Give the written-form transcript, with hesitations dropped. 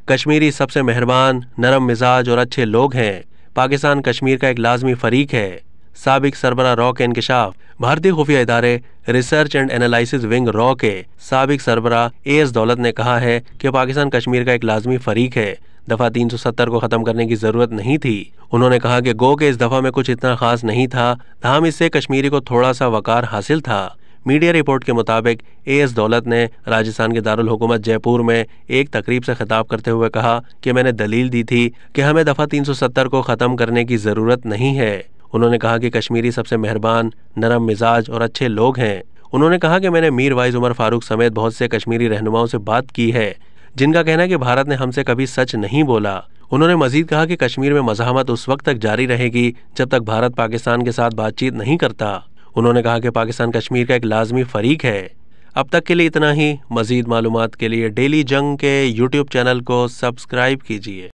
کشمیری سب سے مہربان، نرم مزاج اور اچھے لوگ ہیں۔ پاکستان کشمیر کا ایک لازمی فریق ہے۔ سابق سربراہ را کے انکشاف۔ بھارتی خفیہ ادارے ریسرچ اینڈ انالائسس ونگ را کے سابق سربراہ AS دولت نے کہا ہے کہ پاکستان کشمیر کا ایک لازمی فریق ہے۔ دفعہ 370 کو ختم کرنے کی ضرورت نہیں تھی۔ انہوں نے کہا کہ گو کہ اس دفعہ میں کچھ اتنا خاص نہیں تھا، تاہم اس سے کشمیری کو تھوڑا سا وقار حاصل تھا۔ میڈیا رپورٹ کے مطابق AS دولت نے راجستھان کے دارالحکومت جے پور میں ایک تقریب سے خطاب کرتے ہوئے کہا کہ میں نے دلیل دی تھی کہ ہمیں دفعہ 370 کو ختم کرنے کی ضرورت نہیں ہے۔ انہوں نے کہا کہ کشمیری سب سے مہربان، نرم مزاج اور اچھے لوگ ہیں۔ انہوں نے کہا کہ میں نے میر وائز عمر فاروق سمیت بہت سے کشمیری رہنماؤں سے بات کی ہے جن کا کہنا ہے کہ بھارت نے ہم سے کبھی سچ نہیں بولا۔ انہوں نے مزید کہا کہ کشمیر میں مزاحمت اس وقت تک جاری رہے گی جب تک بھارت پاکستان کے ساتھ بات چیت نہیں کرتا۔ انہوں نے کہا کہ پاکستان کشمیر کا ایک لازمی فریق ہے۔ اب تک کے لیے اتنا ہی۔ مزید معلومات کے لیے ڈیلی جنگ کے YouTube چینل کو سبسکرائب کیجیے۔